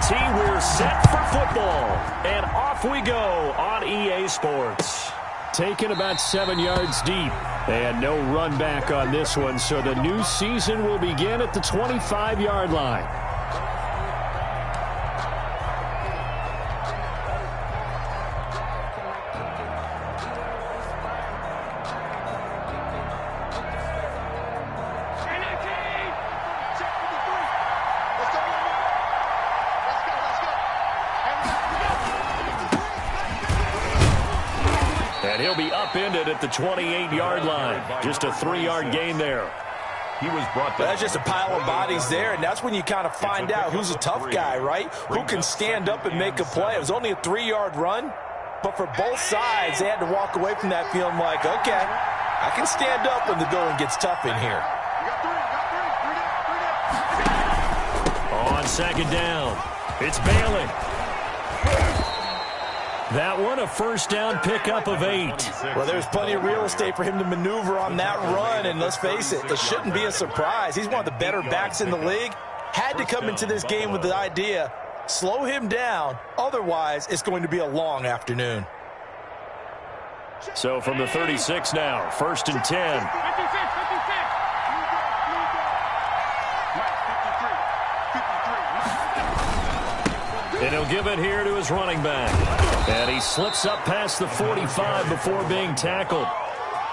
guarantee we're set for football. And off we go on EA Sports. Taken about 7 yards deep. And no run back on this one, so the new season will begin at the 25-yard line. And he'll be upended at the 28-yard line. Just a 3-yard gain there. He was brought down. That's just a pile of bodies there, and that's when you kind of find out who's a tough guy, right? Who can stand up and make a play. It was only a 3-yard run, but for both sides, they had to walk away from that feeling like, okay, I can stand up when the going gets tough in here. On second down, it's Bailey. That one, a first down pickup of 8. Well, there's plenty of real estate for him to maneuver on that run, and let's face it, it shouldn't be a surprise. He's one of the better backs in the league. Had to come into this game with the idea, slow him down, otherwise it's going to be a long afternoon. So from the 36 now, first and 10. And he'll give it here to his running back. And he slips up past the 45 before being tackled.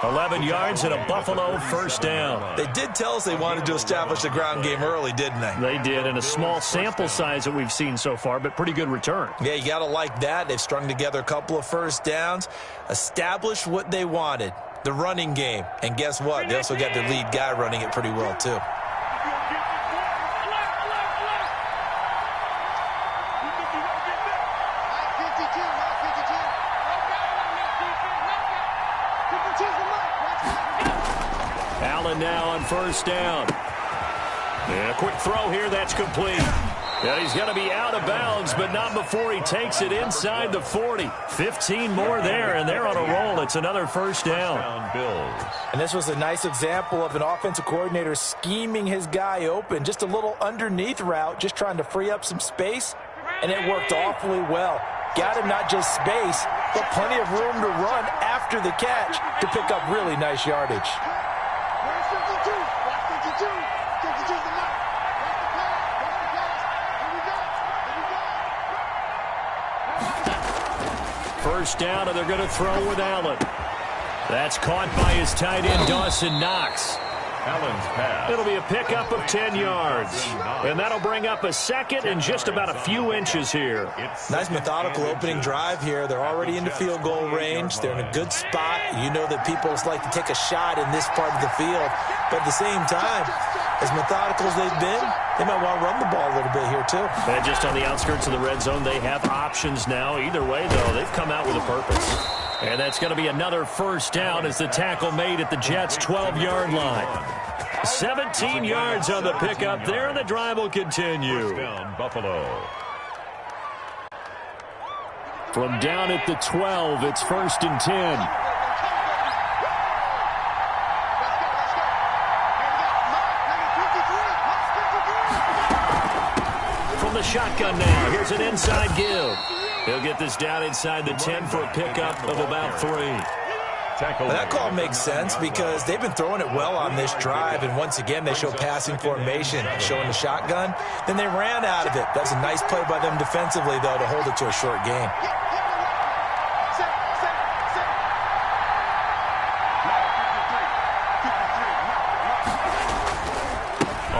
11 yards and a Buffalo first down. They did tell us they wanted to establish the ground game early, didn't they? They did, in a small sample size that we've seen so far, but pretty good return. Yeah, you got to like that. They've strung together a couple of first downs, established what they wanted, the running game. And guess what? They also got their lead guy running it pretty well, too. Allen now on first down. And a quick throw here, that's complete. And he's going to be out of bounds, but not before he takes it inside the 40. 15 more there, and they're on a roll. It's another first down. And this was a nice example of an offensive coordinator scheming his guy open. Just a little underneath route, just trying to free up some space, and it worked awfully well. Got him not just space, but plenty of room to run after the catch to pick up really nice yardage. First down, and they're going to throw with Allen. That's caught by his tight end, Dawson Knox. Allen's pass. It'll be a pickup of 10 yards. And that'll bring up a second and just about a few inches here. Nice methodical opening drive here. They're already into field goal range. They're in a good spot. You know that people like to take a shot in this part of the field. But at the same time, as methodical as they've been, they might want to run the ball a little bit here too. And just on the outskirts of the red zone, they have options now. Either way, though, they've come out with a purpose. And that's going to be another first down as the tackle made at the Jets' 12-yard line. 17 yards on the pickup there, and the drive will continue. First down, Buffalo. From down at the 12, it's first and 10. From the shotgun now, here's an inside give. He'll get this down inside the 10 for a pickup of about 3. That call makes sense because they've been throwing it well on this drive, and once again they show passing formation, showing the shotgun. Then they ran out of it. That's a nice play by them defensively, though, to hold it to a short gain.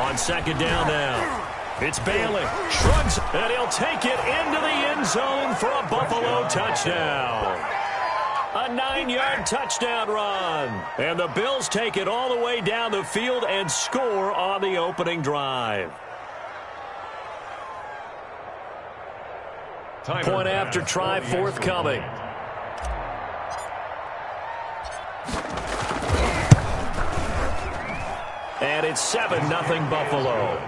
On second down now. It's Bailey. Shrugs, and he'll take it into the end zone for a Buffalo touchdown. A 9-yard touchdown run. And the Bills take it all the way down the field and score on the opening drive. Point after try forthcoming. And it's 7-0 Buffalo.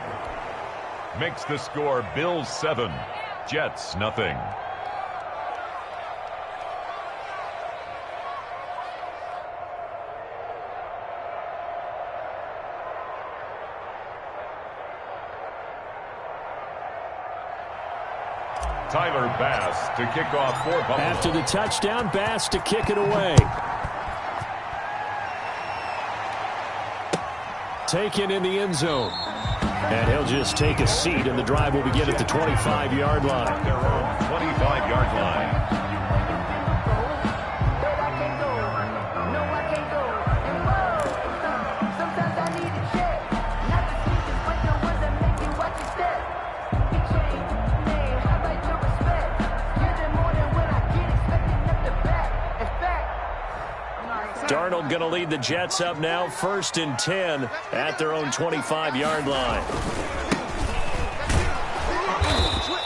Makes the score Bills 7, Jets nothing. Tyler Bass to kick off for Buffalo. After the touchdown, Bass to kick it away. Taken in the end zone. And he'll just take a seat, and the drive will begin at the 25-yard line. Their own 25-yard line. Darnold going to lead the Jets up now, 1st and 10 at their own 25-yard line.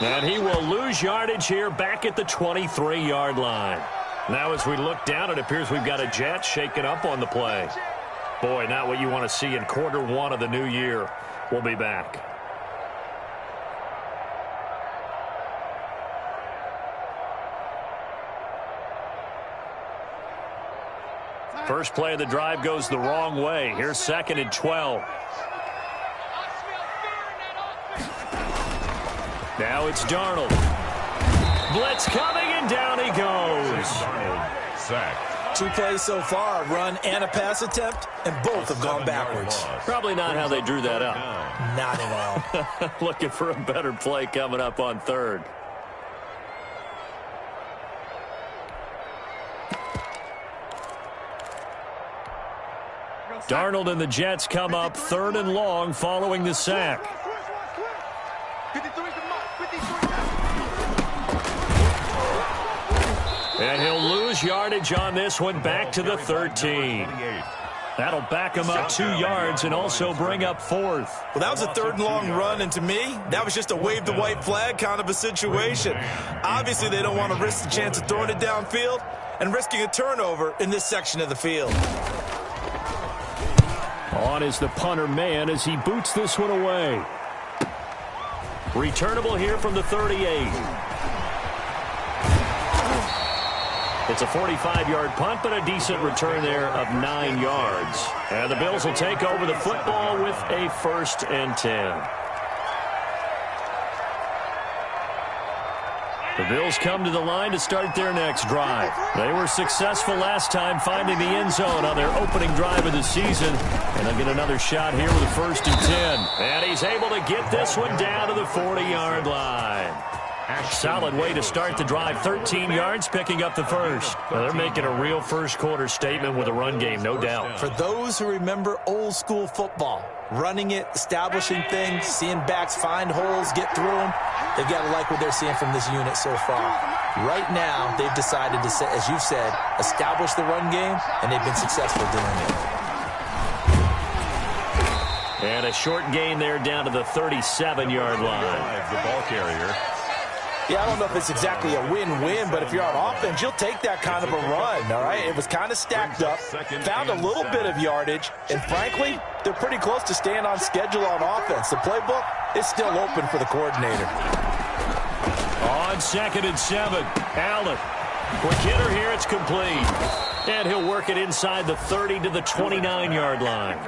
And he will lose yardage here back at the 23-yard line. Now as we look down, it appears we've got a Jet shaking up on the play. Boy, not what you want to see in quarter one of the new year. We'll be back. First play of the drive goes the wrong way. Here's 2nd and 12. Now it's Darnold. Blitz coming, and down he goes. Sacked. 2 plays so far, a run and a pass attempt, and both have gone backwards. Probably not how they drew that up. Not at all. Looking for a better play coming up on 3rd. Darnold and the Jets come up 3rd and long following the sack. And he'll lose yardage on this one back to the 13. That'll back him up 2 yards and also bring up 4th. Well, that was a 3rd and long run, and to me, that was just a wave the white flag kind of a situation. Obviously, they don't want to risk the chance of throwing it downfield and risking a turnover in this section of the field. On is the punter man as he boots this one away. Returnable here from the 38. It's a 45-yard punt, but a decent return there of 9 yards. And the Bills will take over the football with a 1st and 10. The Bills come to the line to start their next drive. They were successful last time finding the end zone on their opening drive of the season. And they'll get another shot here with a 1st and 10. And he's able to get this one down to the 40-yard line. Solid way to start the drive. 13 yards, picking up the 1st. Well, they're making a real first-quarter statement with a run game, no doubt. For those who remember old-school football, running it, establishing things, seeing backs find holes, get through them, they've got to like what they're seeing from this unit so far. Right now, they've decided to, as you've said, establish the run game, and they've been successful doing it. And a short gain there down to the 37-yard line. The ball carrier. Yeah, I don't know if it's exactly a win-win, but if you're on offense, you'll take that kind of a run, all right? It was kind of stacked up, found a little bit of yardage, and frankly, they're pretty close to staying on schedule on offense. The playbook is still open for the coordinator. On 2nd and 7, Allen. Quick hitter here, it's complete. And he'll work it inside the 30 to the 29-yard line.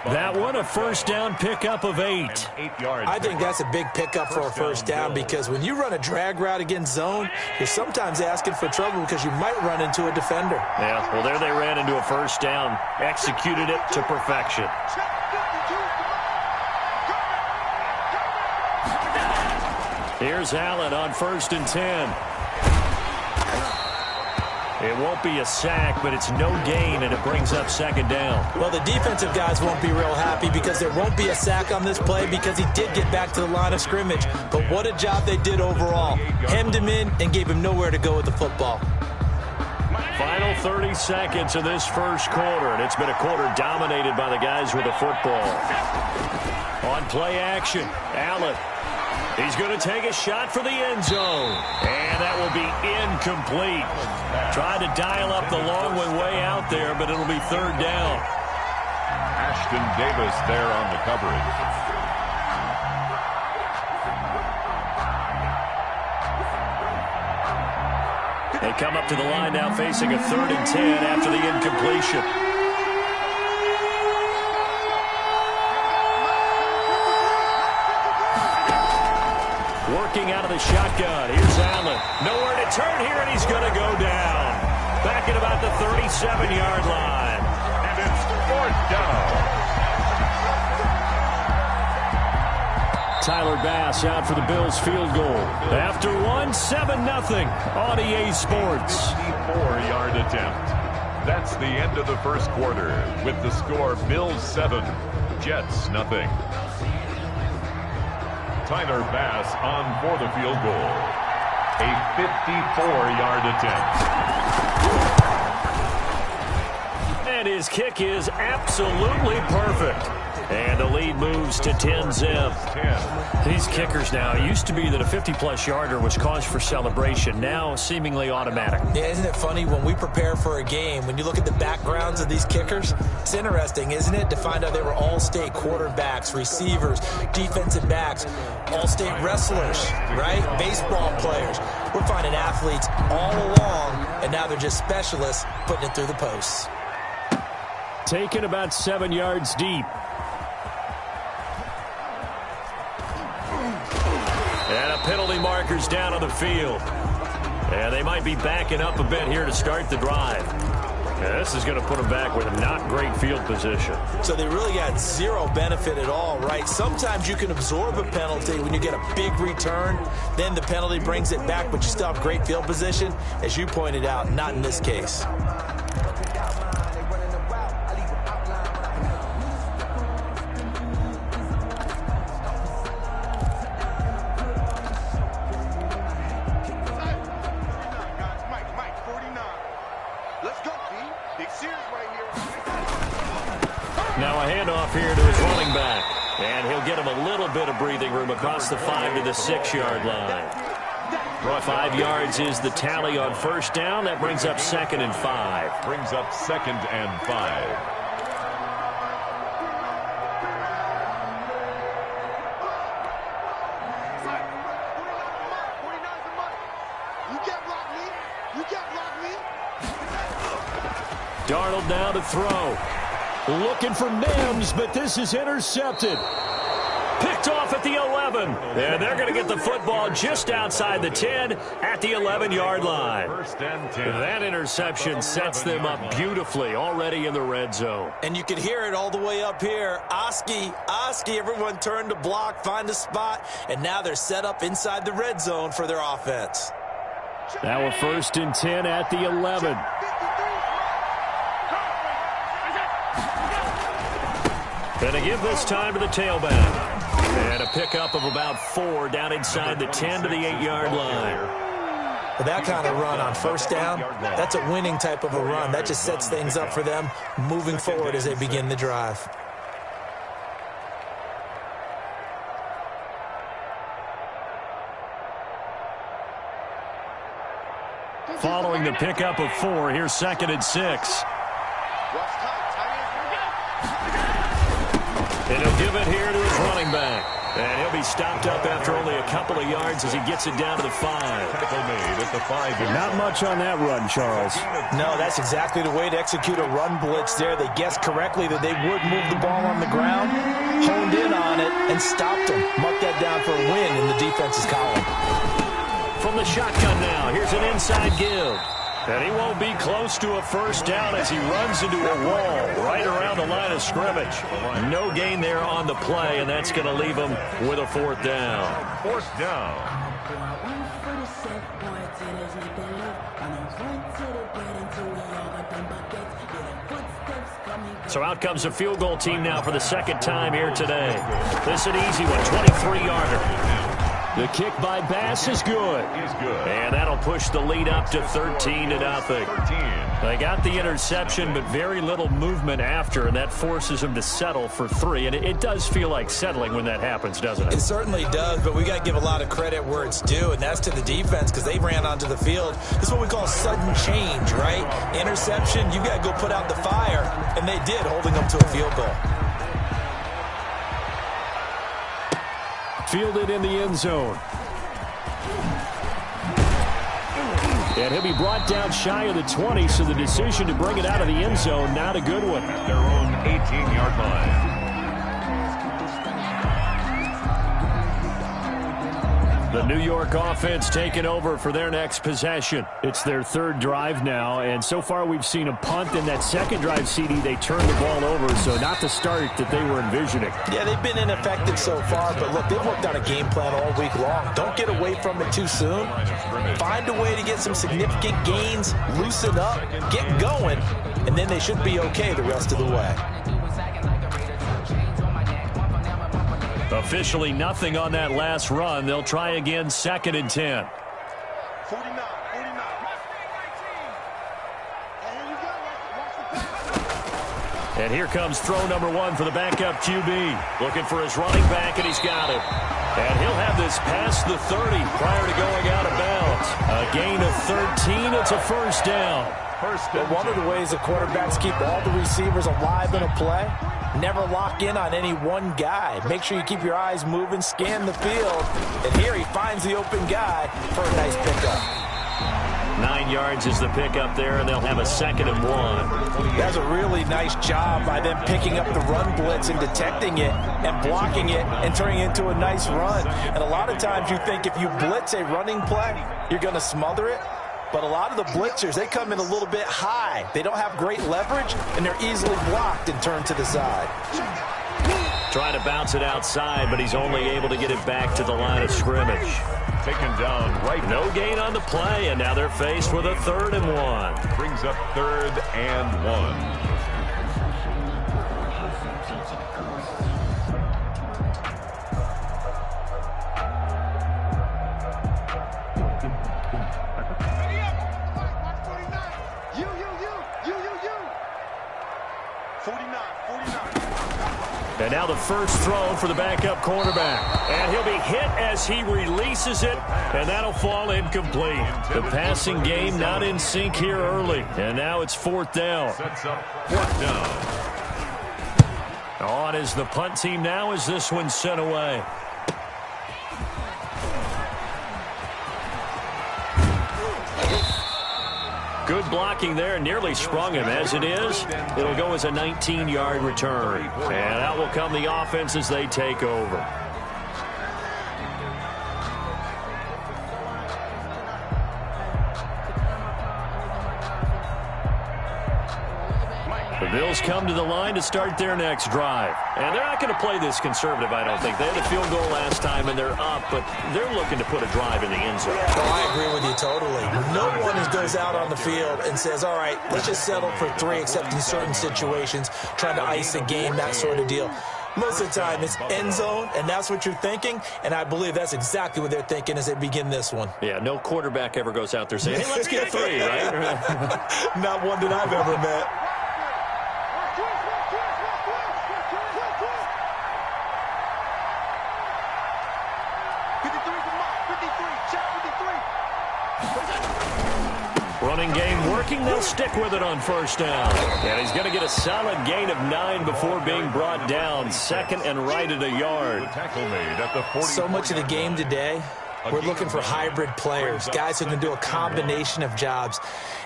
That one, a first down pickup of 8. I think that's a big pickup for a first down because when you run a drag route against zone, you're sometimes asking for trouble because you might run into a defender. Yeah, well, there they ran into a first down, executed it to perfection. Here's Allen on 1st and 10. It won't be a sack, but it's no gain, and it brings up 2nd down. Well, the defensive guys won't be real happy because there won't be a sack on this play because he did get back to the line of scrimmage. But what a job they did overall. Hemmed him in and gave him nowhere to go with the football. Final 30 seconds of this first quarter, and it's been a quarter dominated by the guys with the football. On play action, Allen. He's going to take a shot for the end zone. And that will be incomplete. Tried to dial up the long one way out there, but it'll be 3rd down. Ashton Davis there on the coverage. They come up to the line now facing a 3rd and 10 after the incompletion. Working out of the shotgun. Here's Allen. Nowhere to turn here, and he's going to go down. Back at about the 37-yard line. And it's 4th down. Tyler Bass out for the Bills field goal. After 7-0 on EA Sports. 54-yard attempt. That's the end of the first quarter with the score Bills 7, Jets 0. Tyler Bass on for the field goal. A 54-yard attempt. And his kick is absolutely perfect. And the lead moves to 10-zip. These kickers now, it used to be that a 50-plus yarder was cause for celebration. Now, seemingly automatic. Yeah, isn't it funny when we prepare for a game, when you look at the backgrounds of these kickers, it's interesting, isn't it, to find out they were all-state quarterbacks, receivers, defensive backs, all-state wrestlers, right? Baseball players. We're finding athletes all along, and now they're just specialists putting it through the posts. Taken about 7 yards deep. And a penalty marker's down on the field. And they might be backing up a bit here to start the drive. And this is going to put them back with not great field position. So they really got zero benefit at all, right? Sometimes you can absorb a penalty when you get a big return. Then the penalty brings it back, but you still have great field position. As you pointed out, not in this case. Now a handoff here to his running back. And he'll get him a little bit of breathing room across the 5 to the 6-yard line. 5 yards is the tally on first down. That brings up 2nd and 5. Brings up 2nd and 5. Darnold now to throw. Looking for Mims, but this is intercepted. Picked off at the 11. And they're going to get the football just outside the 10 at the 11-yard line. 1st and 10. That interception sets them up beautifully already in the red zone. And you can hear it all the way up here. Oski, everyone turned to block, find a spot, and now they're set up inside the red zone for their offense. Now a 1st and 10 at the 11. And a give this time to the tailback. And a pickup of about 4 down inside the 10 to the 8-yard line. Well, that kind of run on first down, that's a winning type of a run. That just sets things up for them moving forward as they begin the drive. Following the pickup of 4, here's 2nd and 6. And he'll give it here to his running back. And he'll be stopped up after only a couple of yards as he gets it down to the 5. Tackle made at the 5. Not much on that run, Charles. No, that's exactly the way to execute a run blitz there. They guessed correctly that they would move the ball on the ground, honed in on it, and stopped them. Marked that down for a win in the defense's column. From the shotgun now, here's an inside give. And he won't be close to a first down as he runs into a wall right around the line of scrimmage. No gain there on the play, and that's going to leave him with a 4th down. 4th down. So out comes a field goal team now for the 2nd time here today. This is an easy one, 23-yarder. The kick by Bass is good. He's good. And that'll push the lead up to 13-0. 13. They got the interception, but very little movement after, and that forces them to settle for 3. And it does feel like settling when that happens, doesn't it? It certainly does, but we got to give a lot of credit where it's due, and that's to the defense because they ran onto the field. This is what we call sudden change, right? Interception, you got to go put out the fire, and they did, holding them to a field goal. Fielded in the end zone. And he'll be brought down shy of the 20, so the decision to bring it out of the end zone, not a good one. Their own 18-yard line. The New York offense taking over for their next possession. It's their third drive now, and so far we've seen a punt. In that second drive, CD, they turned the ball over, so not the start that they were envisioning. Yeah, they've been ineffective so far, but look, they've worked on a game plan all week long. Don't get away from it too soon. Find a way to get some significant gains, loosen up, get going, and then they should be okay the rest of the way. Officially nothing on that last run. They'll try again, 2nd and 10. 49. And here comes throw number 1 for the backup QB. Looking for his running back, and he's got him. And he'll have this past the 30 prior to going out of bounds. A gain of 13. It's a first down. But one of the ways the quarterbacks keep all the receivers alive in a play, never lock in on any one guy. Make sure you keep your eyes moving, scan the field. And here he finds the open guy for a nice pickup. 9 yards is the pickup there, and they'll have a 2nd and 1. That's a really nice job by them picking up the run blitz and detecting it and blocking it and turning it into a nice run. And a lot of times you think if you blitz a running play, you're going to smother it. But a lot of the blitzers, they come in a little bit high. They don't have great leverage, and they're easily blocked and turned to the side. Trying to bounce it outside, but he's only able to get it back to the line of scrimmage. Taken down right. No gain on the play, and now they're faced with a 3rd and 1. Brings up 3rd and 1. And now the first throw for the backup quarterback. And he'll be hit as he releases it, and that'll fall incomplete. The passing game not in sync here early, and now it's 4th down. Sets up 4th down. On is the punt team now as this one's sent away. Good blocking there, nearly sprung him. As it is, it'll go as a 19-yard return. And out will come the offense as they take over. The Bills come to the line to start their next drive. And they're not going to play this conservative, I don't think. They had a field goal last time, and they're up, but they're looking to put a drive in the end zone. Oh, I agree with you totally. No one goes out on the field and says, all right, let's just settle for 3, except in certain situations, trying to ice a game, that sort of deal. Most of the time, it's end zone, and that's what you're thinking, and I believe that's exactly what they're thinking as they begin this one. Yeah, no quarterback ever goes out there saying, hey, let's get 3, right? Not one that I've ever met. Running game working. They'll stick with it on first down. And he's going to get a solid gain of 9 before being brought down. 2nd and right at a yard. Tackle made at the 40. So much of the game today, we're looking for hybrid players, guys who can do a combination of jobs.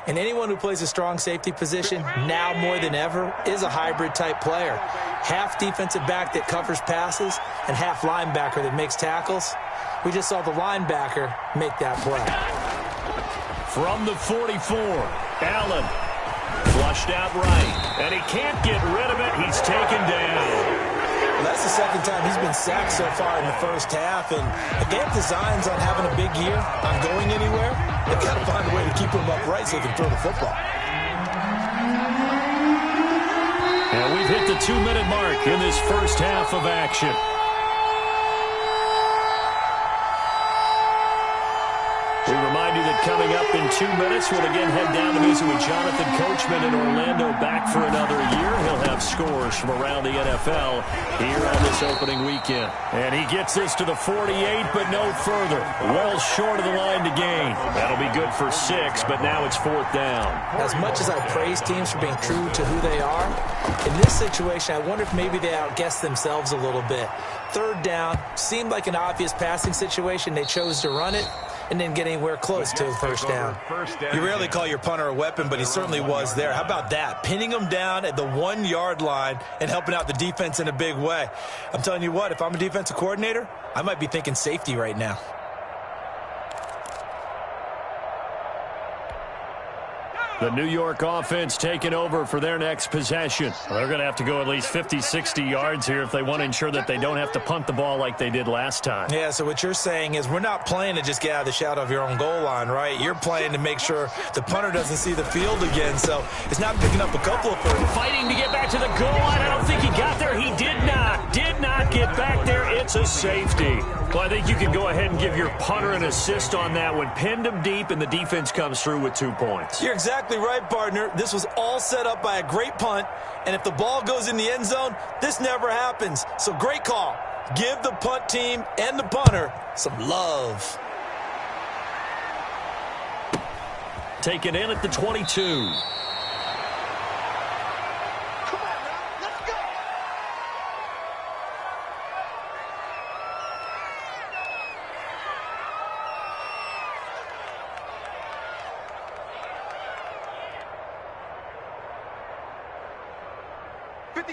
And anyone who plays a strong safety position, now more than ever, is a hybrid type player. Half defensive back that covers passes and half linebacker that makes tackles. We just saw the linebacker make that play. From the 44, Allen flushed out right, and he can't get rid of it. He's taken down. Well, that's the 2nd time he's been sacked so far in the first half, and a game designs on having a big year, not going anywhere. They've got to find a way to keep him upright so he can throw the football. And we've hit the 2-minute mark in this first half of action. We remind you that coming up in 2 minutes, we'll again head down to visit with Jonathan Coachman in Orlando, back for another year. He'll have scores from around the NFL here on this opening weekend. And he gets this to the 48, but no further. Well short of the line to gain. That'll be good for 6, but now it's 4th down. As much as I praise teams for being true to who they are, in this situation, I wonder if maybe they outguessed themselves a little bit. 3rd down, seemed like an obvious passing situation. They chose to run it and didn't get anywhere close to a first down. You rarely call your punter a weapon, but he certainly was there. How about that? Pinning him down at the 1-yard line and helping out the defense in a big way. I'm telling you what, if I'm a defensive coordinator, I might be thinking safety right now. The New York offense taking over for their next possession. Well, they're going to have to go at least 50, 60 yards here if they want to ensure that they don't have to punt the ball like they did last time. Yeah, so what you're saying is we're not playing to just get out of the shadow of your own goal line, right? You're playing to make sure the punter doesn't see the field again, so it's not picking up a couple of first. Fighting to get back to the goal line. I don't think he got there. He did not get back there. It's a safety. Well, I think you can go ahead and give your punter an assist on that one. Pinned him deep, and the defense comes through with 2 points. You're exactly right, partner. This was all set up by a great punt, and if the ball goes in the end zone, this never happens. So great call. Give the punt team and the punter some love. Taken in at the 22.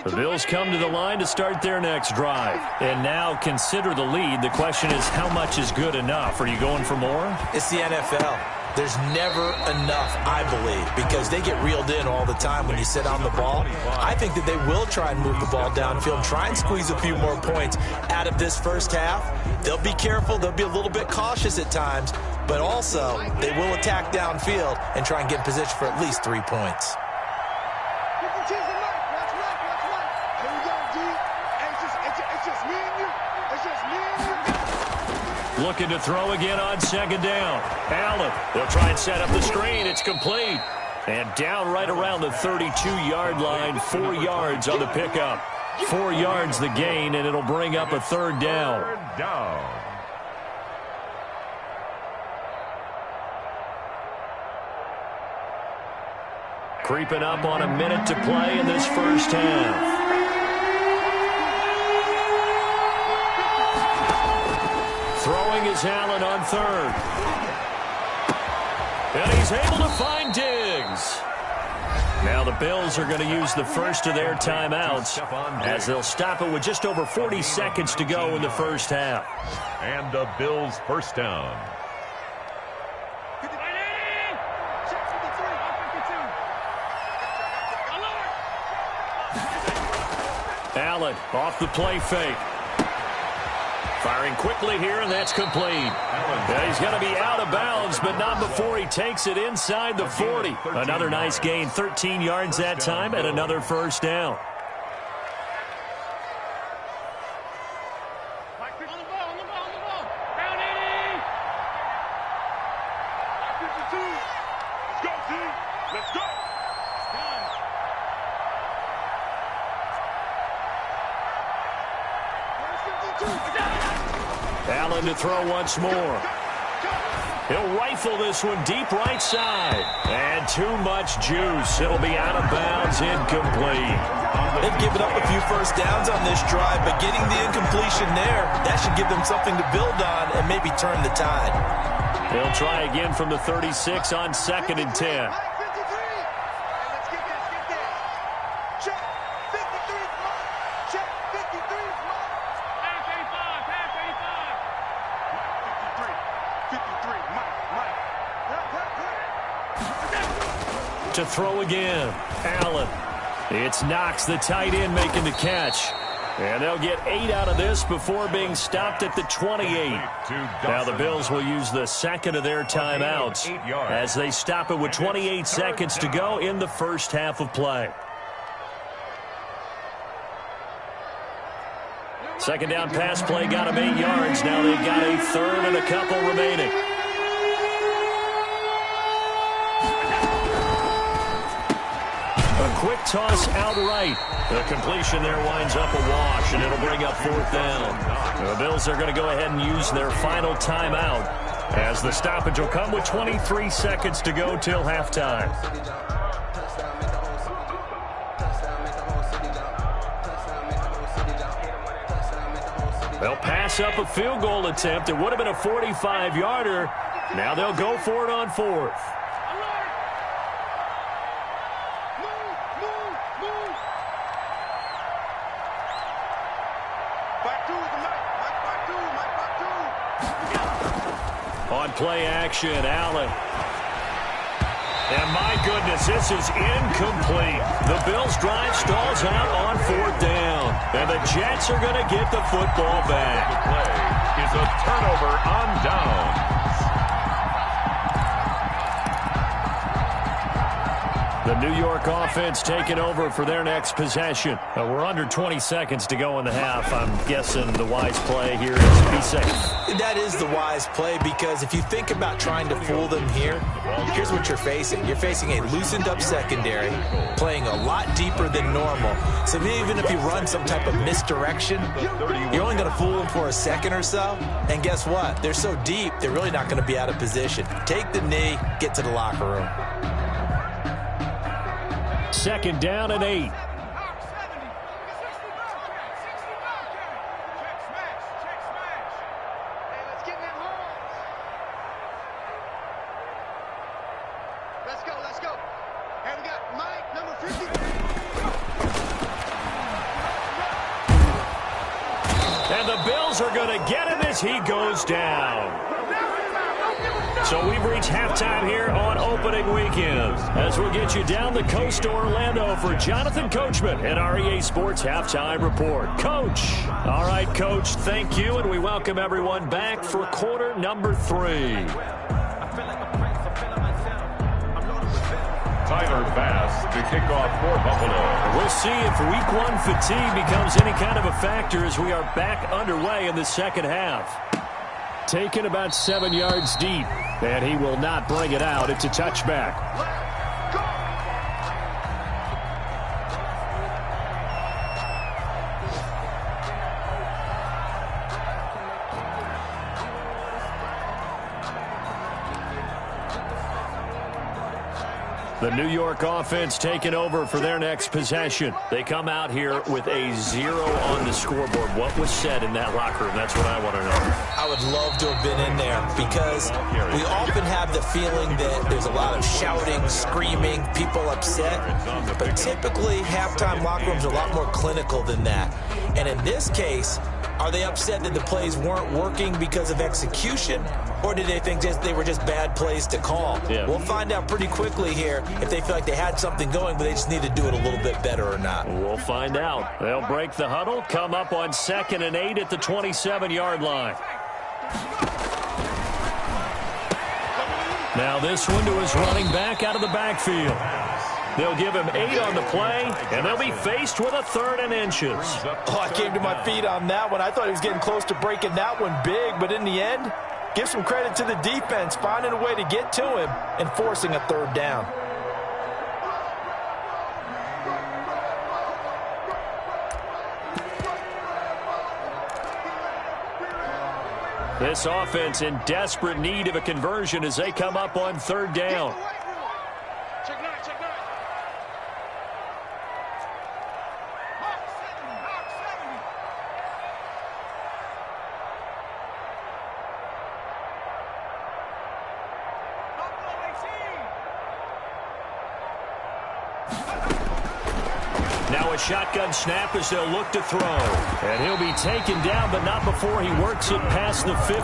The Bills come to the line to start their next drive. And now consider the lead. The question is, how much is good enough? Are you going for more? It's the NFL. There's never enough, I believe, because they get reeled in all the time when you sit on the ball. I think that they will try and move the ball downfield and try and squeeze a few more points out of this first half. They'll be careful. They'll be a little bit cautious at times, but also they will attack downfield and try and get in position for at least 3 points. Looking to throw again on second down. Allen, they'll try and set up the screen. It's complete. And down right around the 32-yard line, 4 yards on the pickup. 4 yards the gain, and it'll bring up a third down. Third down. Creeping up on a minute to play in this first half. Throwing is Allen on third. And he's able to find Diggs. Now the Bills are going to use the first of their timeouts as they'll stop it with just over 40 seconds to go in the first half. And the Bills first down. Allen off the play fake. Firing quickly here, and that's complete. Yeah, he's going to be out of bounds, but not before he takes it inside the 40. Another nice gain, 13 yards that time, and another first down. Allen to throw once more. He'll rifle this one deep right side. And too much juice. It'll be out of bounds, incomplete. They've given up a few first downs on this drive, but getting the incompletion there, that should give them something to build on and maybe turn the tide. They'll try again from the 36 on 2nd and 10. To throw again. Allen. It's Knox, the tight end, making the catch. And they'll get 8 out of this before being stopped at the 28. Now the Bills will use the second of their timeouts as they stop it with 28 seconds to go in the first half of play. Second down pass play got them 8 yards. Now they've got a third and a couple remaining. Quick toss outright. The completion there winds up a wash, and it'll bring up 4th down. The Bills are going to go ahead and use their final timeout as the stoppage will come with 23 seconds to go till halftime. They'll pass up a field goal attempt. It would have been a 45-yarder. Now they'll go for it on 4th. On play action, Allen. And my goodness, this is incomplete. The Bills' drive stalls out on 4th down. And the Jets are going to get the football back. The play is a turnover on downs. The New York offense taking over for their next possession. We're under 20 seconds to go in the half. I'm guessing the wise play here is be safe. That is the wise play, because if you think about trying to fool them here, here's what you're facing. You're facing a loosened up secondary, playing a lot deeper than normal. So even if you run some type of misdirection, you're only going to fool them for a second or so. And guess what? They're so deep, they're really not going to be out of position. Take the knee, get to the locker room. 2nd down and 8. Let's go. And we got Mike, number 50. And the Bills are going to get him as he goes down. So we've reached halftime here on opening weekend, as we'll get you down the coast to Orlando for Jonathan Coachman and our EA Sports Halftime Report. Coach. All right, Coach, thank you, and we welcome everyone back for quarter number 3. Tyler Bass to kick off for Buffalo. We'll see if week 1 fatigue becomes any kind of a factor as we are back underway in the second half. Taken about 7 yards deep, and he will not bring it out. It's a touchback. The New York offense taking over for their next possession. They come out here with a 0 on the scoreboard. What was said in that locker room? That's what I want to know. I would love to have been in there, because we often have the feeling that there's a lot of shouting, screaming, people upset. But typically, halftime locker rooms are a lot more clinical than that. And in this case, are they upset that the plays weren't working because of execution, or did they think they were just bad plays to call? Yeah. We'll find out pretty quickly here if they feel like they had something going, but they just need to do it a little bit better or not. We'll find out. They'll break the huddle, come up on 2nd and 8 at the 27-yard line. Now this one to his running back out of the backfield. They'll give him 8 on the play, and they'll be faced with a 3rd and inches. Oh, I came to my feet on that one. I thought he was getting close to breaking that one big, but in the end, give some credit to the defense, finding a way to get to him and forcing a 3rd down. This offense in desperate need of a conversion as they come up on 3rd down. Now a shotgun snap as they'll look to throw. And he'll be taken down, but not before he works it past the 50.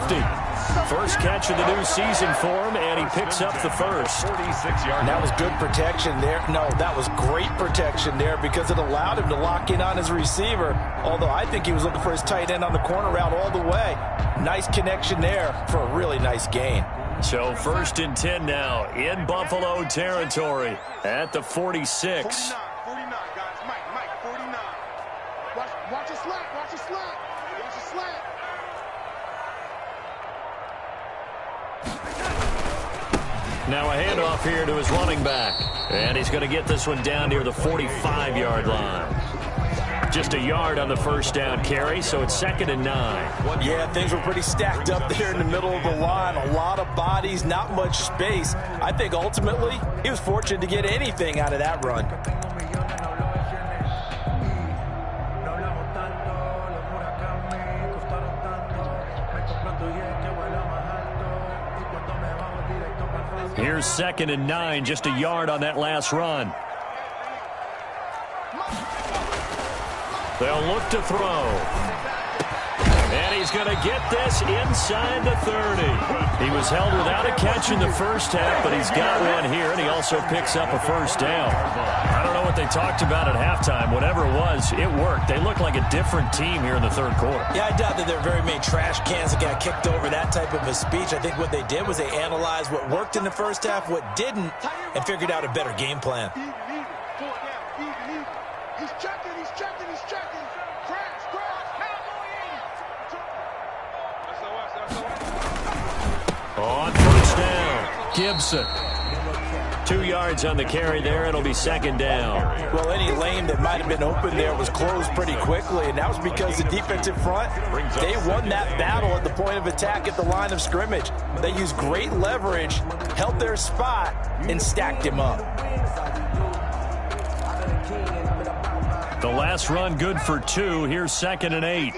First catch of the new season for him, and he picks up the first. 46 yards. That was good protection there. No, that was great protection there, because it allowed him to lock in on his receiver, although I think he was looking for his tight end on the corner route all the way. Nice connection there for a really nice gain. So 1st and 10 now in Buffalo territory at the 46. 49, guys. Mike, 49. Watch your slant. Watch your slant. Now a handoff here to his running back. And he's going to get this one down near the 45-yard line. Just a yard on the first down carry, so it's 2nd and 9. Yeah, things were pretty stacked up there in the middle of the line. A lot of bodies, not much space. I think ultimately he was fortunate to get anything out of that run. Here's 2nd and 9, just a yard on that last run. They'll look to throw. And he's is going to get this inside the 30. He was held without a catch in the first half, but he's got one here, and he also picks up a first down. I don't know what they talked about at halftime. Whatever it was, it worked. They look like a different team here in the third quarter. Yeah, I doubt that there are very many trash cans that got kicked over that type of a speech. I think what they did was they analyzed what worked in the first half, what didn't, and figured out a better game plan. He's checking. Crash. On first down, Gibson. 2 yards on the carry there. It'll be second down. Well, any lane that might have been open there was closed pretty quickly, and that was because the defensive front, they won that battle at the point of attack at the line of scrimmage. They used great leverage, held their spot, and stacked him up. The last run good for 2. Here's 2nd and 8.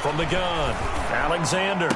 From the gun, Alexander.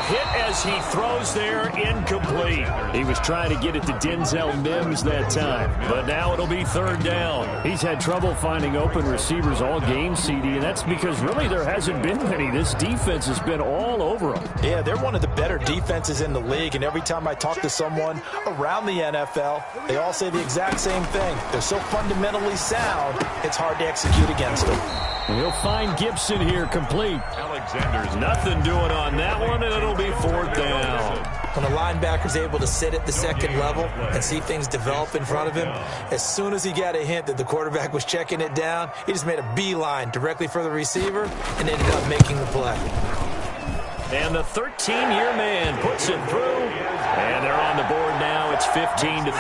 Hit as he throws there, incomplete. He was trying to get it to Denzel Mims that time, but now it'll be third down. He's had trouble finding open receivers all game, CD, and that's because really there hasn't been many. This defense has been all over them. Yeah, they're one of the better defenses in the league, and every time I talk to someone around the NFL, they all say the exact same thing. They're so fundamentally sound, it's hard to execute against them. And he'll find Gibson here complete. Alexander's nothing doing on that one, and it'll be fourth down. When a linebacker's able to sit at the second level and see things develop in front of him, as soon as he got a hint that the quarterback was checking it down, he just made a beeline directly for the receiver and ended up making the play. And the 13-year man puts it through, and they're on the board now. It's 15-3.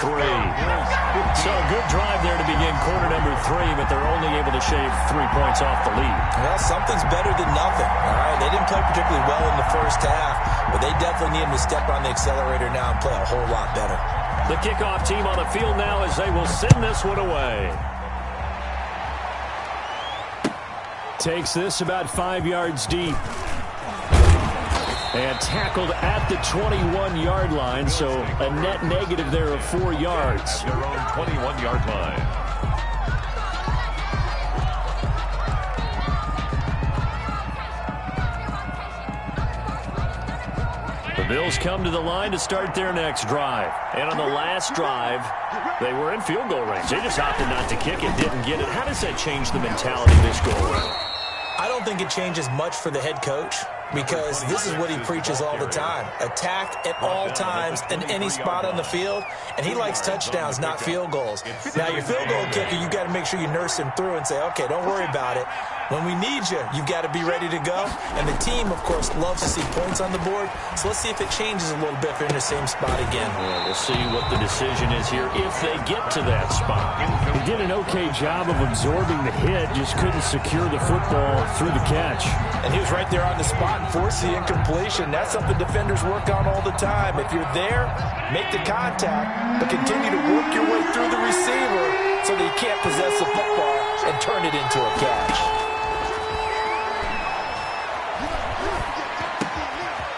So a good drive there to begin quarter number 3, but they're only able to shave 3 points off the lead. Well, something's better than nothing, all right? They didn't play particularly well in the first half, but they definitely need him to step on the accelerator now and play a whole lot better. The kickoff team on the field now as they will send this one away. Takes this about 5 yards deep. And tackled at the 21-yard line, so a net negative there of 4 yards. Their own 21-yard line. The Bills come to the line to start their next drive. And on the last drive, they were in field goal range. They just opted not to kick it, didn't get it. How does that change the mentality this go around? I don't think it changes much for the head coach, because this is what he preaches all the time. Attack at all times in any spot on the field, and he likes touchdowns, not field goals. Now, your field goal kicker, you've got to make sure you nurse him through and say, okay, don't worry about it. When we need you, you've got to be ready to go. And the team, of course, loves to see points on the board, so let's see if it changes a little bit if they're in the same spot again. Well, we'll see what the decision is here if they get to that spot. He did an okay job of absorbing the hit, just couldn't secure the football through the catch. And he was right there on the spot and forced the incompletion. That's something defenders work on all the time. If you're there, make the contact, but continue to work your way through the receiver so that he can't possess the football and turn it into a catch.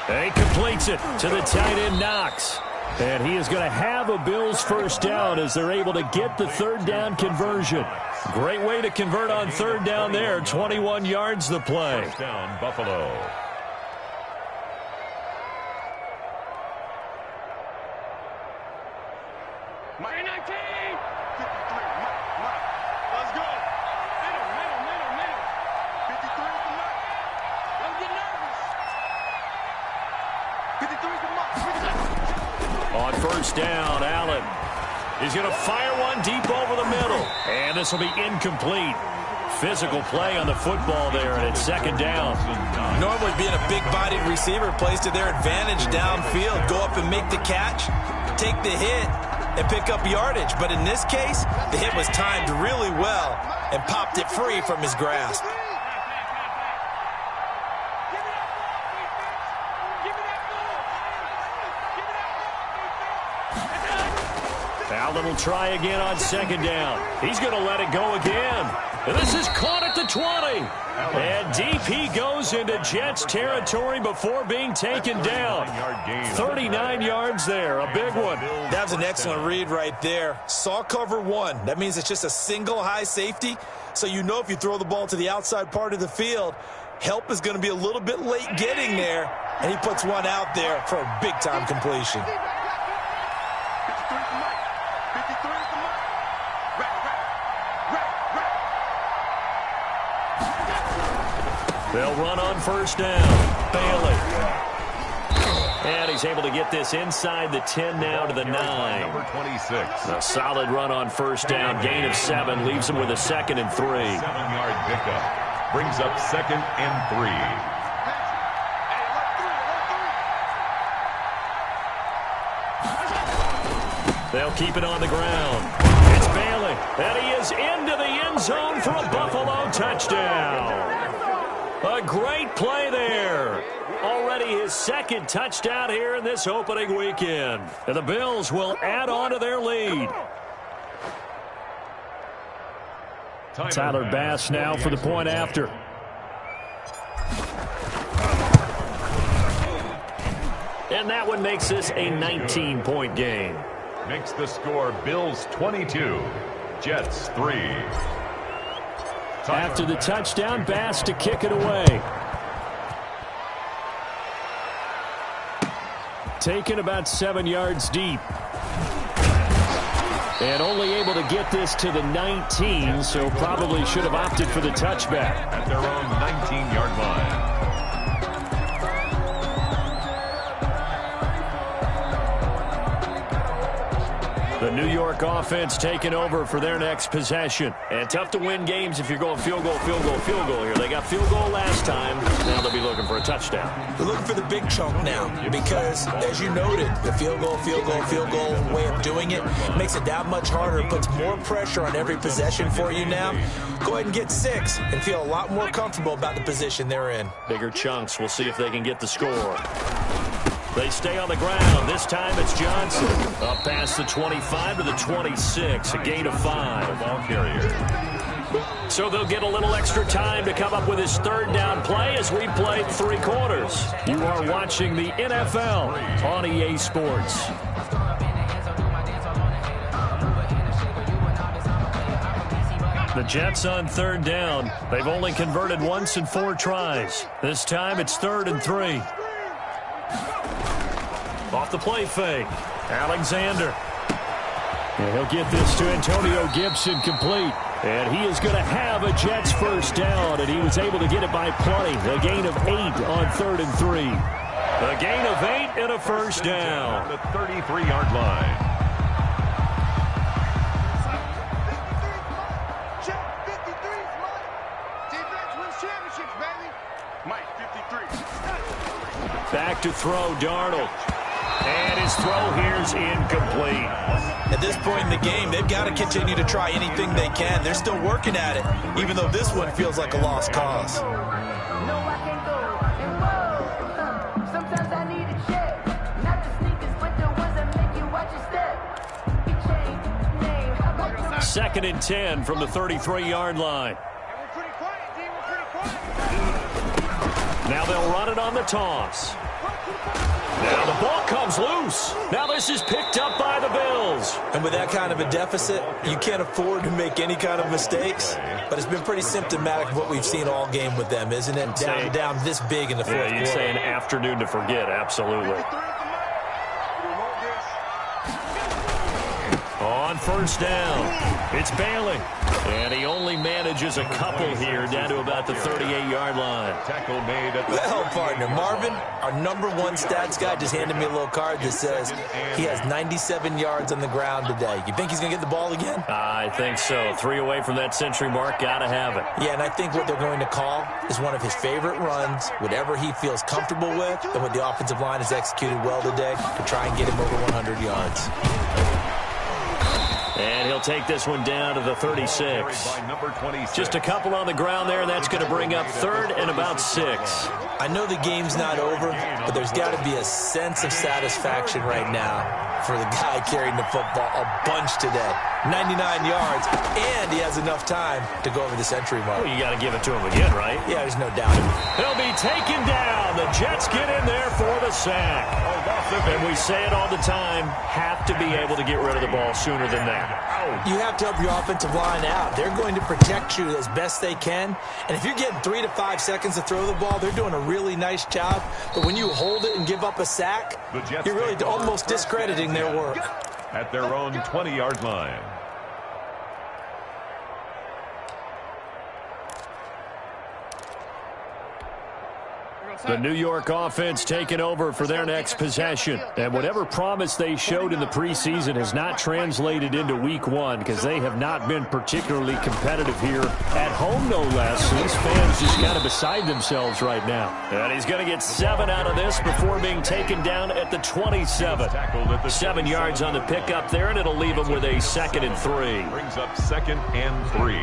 And he completes it to the tight end, Knox. And he is going to have a Bills first down as they're able to get the third down conversion. Great way to convert on third down there. 21 yards the play. First down, Buffalo. Mike 19. 53. Mike. Let's go. Middle. 53 is the Mike. Don't get nervous. 53 is the Mike. On first down, Allen. He's going to fire one deep over the middle. And this will be incomplete. Physical play on the football there, and it's second down. Normally being a big-bodied receiver plays to their advantage downfield. Go up and make the catch, take the hit, and pick up yardage. But in this case, the hit was timed really well and popped it free from his grasp. Allen will try again on second down. He's going to let it go again. And this is caught at the 20. And deep he goes into Jets territory before being taken down. 39 yards there, a big one. That was an excellent read right there. Saw cover one. That means it's just a single high safety. So you know if you throw the ball to the outside part of the field, help is going to be a little bit late getting there. And he puts one out there for a big-time completion. They'll run on first down. Bailey. And he's able to get this inside the 10 now to the 9. Number 26. A solid run on first down. Gain of 7 leaves him with a 2nd and 3. 7-yard pickup. Brings up 2nd and 3. They'll keep it on the ground. It's Bailey. And he is into the end zone for a Buffalo touchdown. A great play there. Already his 2nd touchdown here in this opening weekend. And the Bills will add on to their lead. Tyler Bass now for the point after. And that one makes this a 19-point game. Makes the score Bills 22, Jets 3. After the touchdown, Bass to kick it away. Taken about 7 yards deep. And only able to get this to the 19, so probably should have opted for the touchback. At their own 19-yard line. The New York offense taking over for their next possession. And tough to win games if you're going field goal, field goal, field goal here. They got field goal last time. Now they'll be looking for a touchdown. They're looking for the big chunk now because, as you noted, the field goal way of doing it makes it that much harder. It puts more pressure on every possession for you now. Go ahead and get 6 and feel a lot more comfortable about the position they're in. Bigger chunks. We'll see if they can get the score. They stay on the ground. This time it's Johnson. Up past the 25 to the 26. A gain of 5. Ball carrier. So they'll get a little extra time to come up with his 3rd down play as we played 3 quarters. You are watching the NFL on EA Sports. The Jets on 3rd down. They've only converted once in 4 tries. This time it's 3rd and 3. Off the play fake. Alexander. And he'll get this to Antonio Gibson complete. And he is going to have a Jets first down, and he was able to get it by plenty. A gain of 8 on 3rd and 3. A gain of 8 and a first down. The 33-yard line. Back to throw, Darnold. And his throw here's incomplete. At this point in the game, they've got to continue to try anything they can. They're still working at it, even though this one feels like a lost cause. Sometimes I need a check. Not the sneakers, but the ones that make you watch your step. 2nd and 10 from the 33-yard line. Now they'll run it on the toss. Now the ball comes loose. Now this is picked up by the Bills. And with that kind of a deficit, you can't afford to make any kind of mistakes. But it's been pretty symptomatic of what we've seen all game with them, isn't it? Down this big in the 4th quarter. Yeah, you'd say an afternoon to forget, absolutely. On first down, it's Bailey. And he only manages a couple here down to about the 38-yard line. Tackle made at the Well, partner, Marvin, our #1 stats guy, just handed me a little card that says he has 97 yards on the ground today. You think he's going to get the ball again? I think so. 3 away from that century mark. Got to have it. Yeah, and I think what they're going to call is one of his favorite runs, whatever he feels comfortable with, and what the offensive line has executed well today to try and get him over 100 yards. And he'll take this one down to the 36. Just a couple on the ground there, and that's going to bring up 3rd and about 6. I know the game's not over, but there's got to be a sense of satisfaction right now for the guy carrying the football a bunch today. 99 yards, and he has enough time to go over the century mark. Well, you got to give it to him again, right? Yeah, there's no doubt. He'll be taken down. The Jets get in there for the sack. And we say it all the time, have to be able to get rid of the ball sooner than that. You have to help your offensive line out. They're going to protect you as best they can. And if you're getting 3 to 5 seconds to throw the ball, they're doing a really nice job. But when you hold it and give up a sack, you're really almost discrediting their work. At their own 20-yard line. The New York offense taking over for their next possession. And whatever promise they showed in the preseason has not translated into week 1 because they have not been particularly competitive here at home, no less. These fans just kind of beside themselves right now. And he's going to get 7 out of this before being taken down at the 27. 7 yards on the pickup there, and it'll leave him with a 2nd and 3. Brings up 2nd and 3.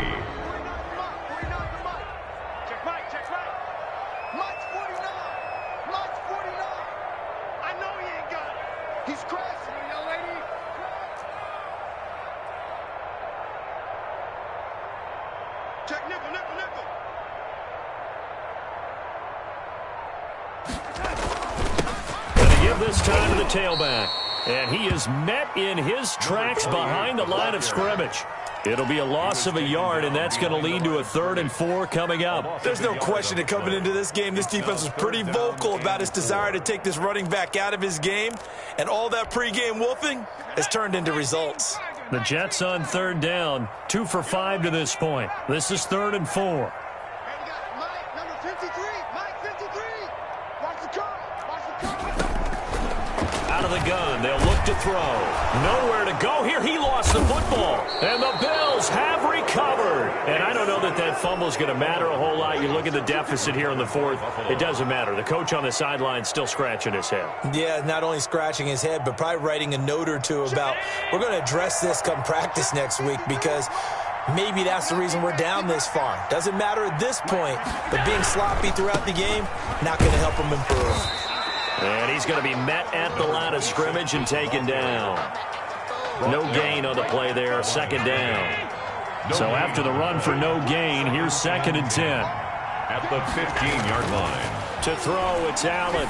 This time to the tailback. And he is met in his tracks behind the line of scrimmage. It'll be a loss of a yard, and that's going to lead to a 3rd and 4 coming up. There's no question that coming into this game, this defense was pretty vocal about its desire to take this running back out of his game. And all that pregame wolfing has turned into results. The Jets on 3rd down, 2 for 5 to this point. This is 3rd and 4. Out of the gun, they'll look to throw. Nowhere to go here. He lost the football. And the Bills have recovered. And I don't know that that fumble is going to matter a whole lot. You look at the deficit here in the 4th. It doesn't matter. The coach on the sideline still scratching his head. Yeah, not only scratching his head, but probably writing a note or two about, we're going to address this come practice next week because maybe that's the reason we're down this far. Doesn't matter at this point, but being sloppy throughout the game, not going to help him improve. And he's going to be met at the line of scrimmage and taken down. No gain on the play there, 2nd down. So after the run for no gain, here's 2nd and 10. At the 15-yard line. To throw, it's Allen.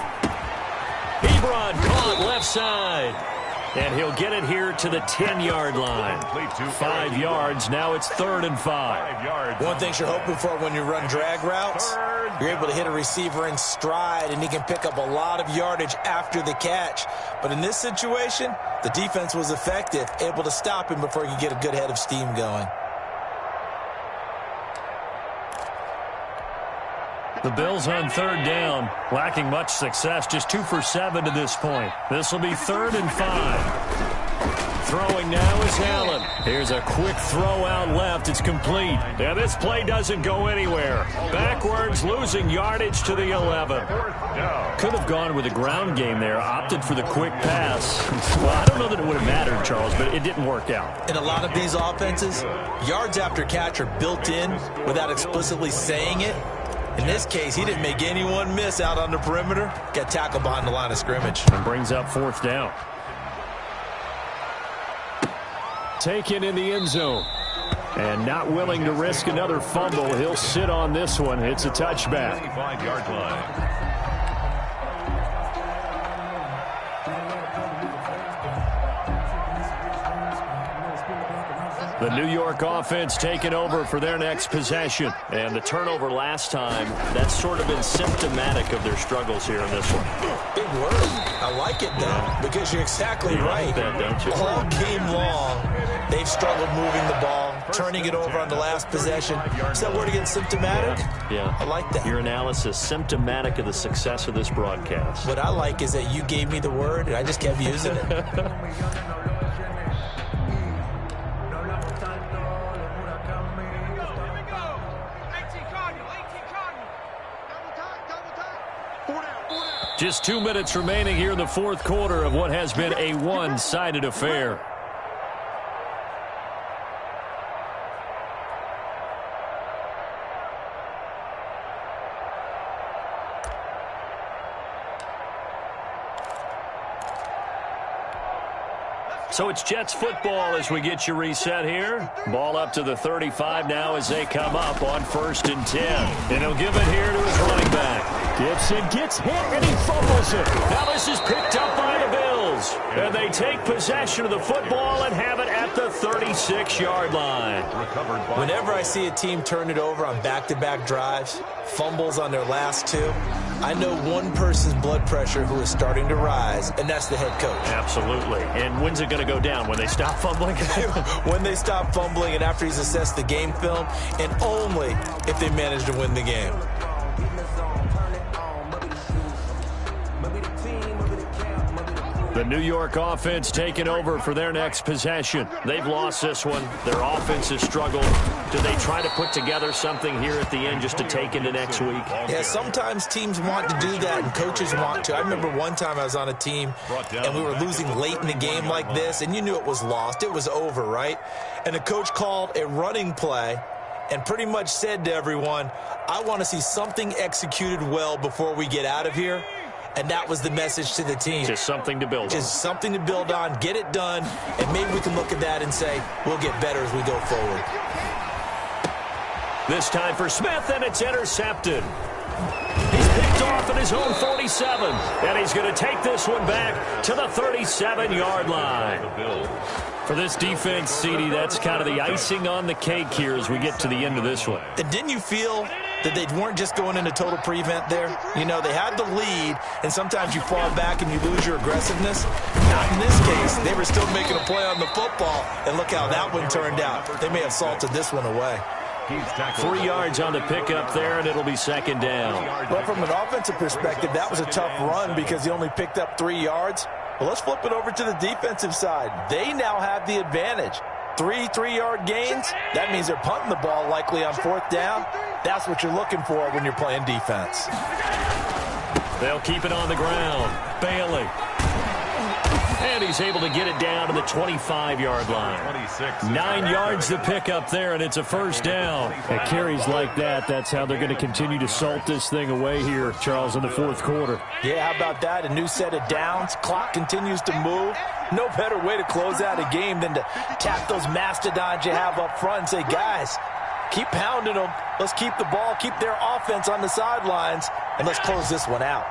Hebron caught left side. And he'll get it here to the 10-yard line. 5 yards, now it's 3rd and 5. One thing you're hoping for when you run drag routes, you're able to hit a receiver in stride, and he can pick up a lot of yardage after the catch. But in this situation, the defense was effective, able to stop him before he could get a good head of steam going. The Bills on 3rd down, lacking much success, just 2 for 7 to this point. This will be 3rd and 5. Throwing now is Allen. Here's a quick throw out left. It's complete. And this play doesn't go anywhere. Backwards, losing yardage to the 11. Could have gone with a ground game there, opted for the quick pass. Well, I don't know that it would have mattered, Charles, but it didn't work out. In a lot of these offenses, yards after catch are built in without explicitly saying it. In this case, he didn't make anyone miss out on the perimeter. Got tackled behind the line of scrimmage. And brings up 4th down. Taken in the end zone. And not willing to risk another fumble. He'll sit on this one. It's a touchback. 25-yard line. The New York offense taking over for their next possession. And the turnover last time, that's sort of been symptomatic of their struggles here in this one. Big word. I like it, though, because you're exactly right. Like that, don't you? All game long, they've struggled moving the ball, turning it over on the last possession. Is that word again, symptomatic? Yeah. I like that. Your analysis, symptomatic of the success of this broadcast. What I like is that you gave me the word, and I just kept using it. Just 2 minutes remaining here in the 4th quarter of what has been a one-sided affair. So it's Jets football as we get you reset here. Ball up to the 35 now as they come up on 1st and 10. And he'll give it here to his running back. Gibson gets hit and he fumbles it. Now this is picked up by the Bills. And they take possession of the football and have it at the 36-yard line. Whenever I see a team turn it over on back-to-back drives, fumbles on their last two, I know one person's blood pressure who is starting to rise, and that's the head coach. Absolutely. And when's it going to go down? When they stop fumbling? When they stop fumbling and after he's assessed the game film, and only if they manage to win the game. The New York offense taking over for their next possession. They've lost this one. Their offense has struggled. Do they try to put together something here at the end just to take into next week? Yeah, sometimes teams want to do that and coaches want to. I remember one time I was on a team and we were losing late in the game like this, and you knew it was lost. It was over, right? And the coach called a running play and pretty much said to everyone, I want to see something executed well before we get out of here. And that was the message to the team. Just something to build on. Just something to build on, get it done, and maybe we can look at that and say, we'll get better as we go forward. This time for Smith, and it's intercepted. He's picked off at his own 47, and he's going to take this one back to the 37-yard line. For this defense, CD, that's kind of the icing on the cake here as we get to the end of this one. And didn't you feel that they weren't just going into total prevent there? You know, they had the lead, and sometimes you fall back and you lose your aggressiveness. Not in this case. They were still making a play on the football, and look how that one turned out. They may have salted this one away. 3 yards on the pickup there, and it'll be 2nd down. Well, from an offensive perspective, that was a tough run because he only picked up 3 yards. Well, let's flip it over to the defensive side. They now have the advantage. 3 3-yard gains. That means they're punting the ball likely on 4th down. That's what you're looking for when you're playing defense. They'll keep it on the ground. Bailey. And he's able to get it down to the 25-yard line. 9 yards to pick up there, and it's a 1st down. At carries like that, that's how they're going to continue to salt this thing away here, Charles, in the 4th quarter. Yeah, how about that? A new set of downs. Clock continues to move. No better way to close out a game than to tap those mastodons you have up front and say, guys, keep pounding them. Let's keep the ball, keep their offense on the sidelines, and let's close this one out.